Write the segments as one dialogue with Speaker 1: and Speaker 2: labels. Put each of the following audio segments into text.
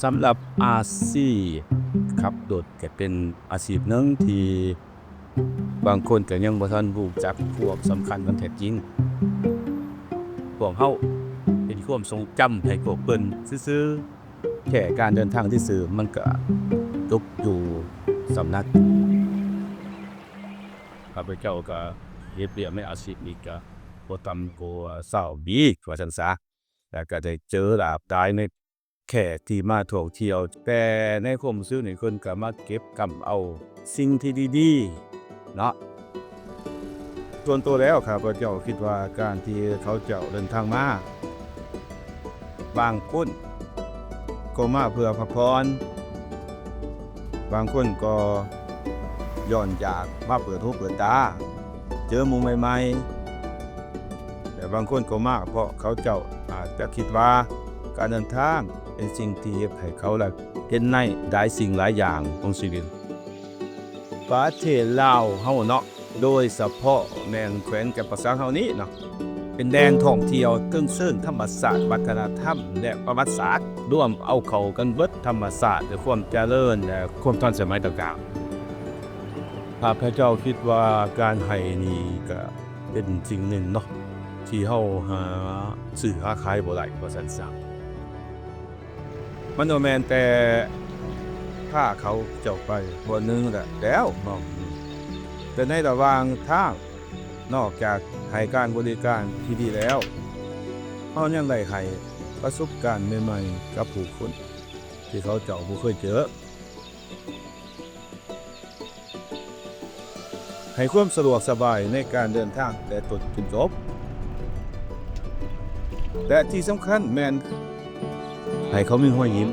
Speaker 1: สำหรับอาชีพขับรถก็เป็นอาชีพหนึ่งที่บางคนก็ยังบ่ทันรู้จักความสำคัญมันแท้จริงพวกเฮาเป็นความทรงจำให้พวกเพิ่นซื่อๆแค่การเดินทางซื่อๆมันก็ตกอยู่สำนักข้าพเจ้าก็เฮ็ดเวียกในอาชีพนี้ก็บ่ต่ำกว่า20ปีว่าซั่นซะแล้วก็ได้เจอหลากหลายในแขกที่มาท่องเที่ยวแต่ในความรู้สึกนี่เพิ่นก็มาเก็บกำเอาสิ่งที่ดีๆเนาะส่วนตัวแล้วข้าพเจ้าคิดว่าการที่เขาเจ้าเดินทางมาบางคนก็มาเพื่อพักผ่อนบางคนก็ย้อนอยากมาเปิดหูเปิดตาเจอหมู่ใหม่ๆแต่บางคนก็มาเพราะเขาเจ้าอาจจะคิดว่าการเดินทางเป็นสิ่งที่เฮ็ดให้เขาเห็นในหลายสิ่งหลายอย่างของชีวิตประเทศลาวเฮาเนาะโดยเฉพาะแม่นแขวงกับภาษาเฮานี้เนาะเป็นแดนท่องเที่ยวเทิงเชิงธรรมศาสตร์วัฒนธรรมและประวัติศาสตร์ร่วมเอาเข้ากันเบิดธรรมศาสตร์และความเจริญและความทันสมัยต่างๆข้าพเจ้าคิดว่าการให้นี่ก็เป็นสิ่งหนึ่งเนาะที่เฮาหาซื้อหาขายบ่ได้ว่าซั่นซะมันบ่แม่นแต่พาเขาเจ้าไปบ่นึงแล้วเนาะแต่ในระหว่างทางนอกจากให้การบริการที่ดีแล้วเฮายังได้ให้ประสบการณ์ใหม่ๆกับผู้คนที่เขาเจ้าบ่เคยเจอให้ความสะดวกสบายในการเดินทางแต่ต้นจนจบแต่ที่สำคัญแม่นให้เขามีรอยยิ้ม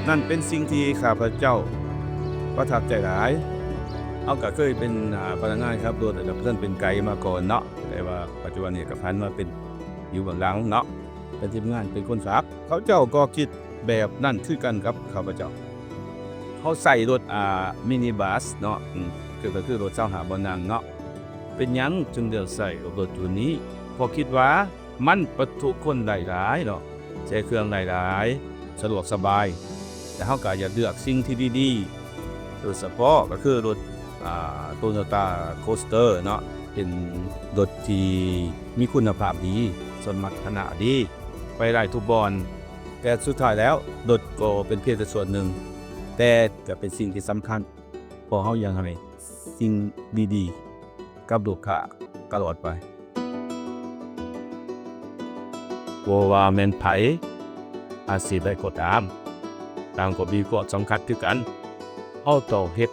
Speaker 1: นั่นเป็นสิ่งที่ข้าพเจ้าประทับใจหลายเอาก็เคยเป็นพนักงานครับรถแต่เพิ่นเป็นไกด์มาก่อนเนาะแต่ว่าปัจจุบันนี้ก็ผันมาเป็นอยู่เบื้องหลังเนาะเป็นทีมงานเป็นคนขับเขาเจ้าก็คิดแบบนั้นคือกันครับข้าพเจ้าเขาใส่รถมินิบัสเนาะก็คือรถ25บ่นั่งเนาะเป็นหยังจึงเลือกใส่รถตัวนี้เพราะคิดว่ามันบรรทุกคนได้หลายเนาะใช้เครื่องได้หลายสะดวกสบายแต่เฮาก็อย่าเลือกสิ่งที่ดีๆโดยเฉพาะก็คือรถToyota Coaster เนาะเป็นรถที่มีคุณภาพดีสมรรถนะดีไปได้ทุกบอนแต่สุดท้ายแล้วรถก็เป็นเพียงแต่ส่วนหนึ่งแต่ก็เป็นสิ่งที่สำคัญเพราะเฮายังให้สิ่งดีๆกับลูกค้าตลอดไปบ่ว่าแม่นไผอาชีพใดก็ตามต่างก็มีข้อสำคัญคือกันเฮาต้องเฮ็ด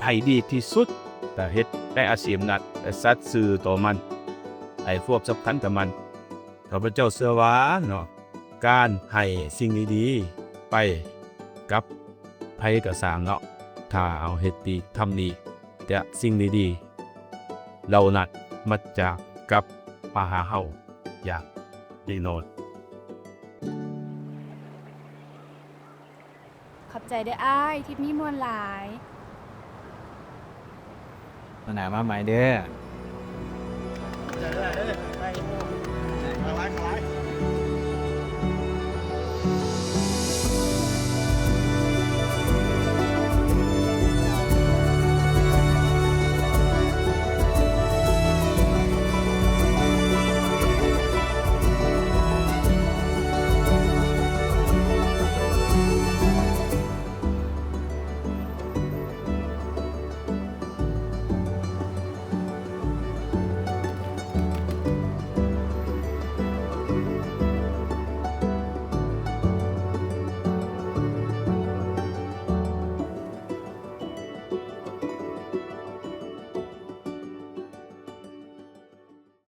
Speaker 1: ให้ดีที่สุดแต่เฮ็ดในอาชีพนั้นแต่สัตย์ซื่อต่อมันให้ควบสำคัญกับมันข้าพเจ้าเชื่อว่าเนาะการให้สิ่งดีๆไปกับไผก็สร้างเนาะถ้าเอาเฮ็ดดีทำดีแต่สิ่งดีๆเหล่านั้นมันจะกลับมาหาเฮาอย่างแน่นอน
Speaker 2: ขอบใจเด้ออ้ายทริปนี้ม่วนหลาย
Speaker 3: มาหนามาใหม่เด้อ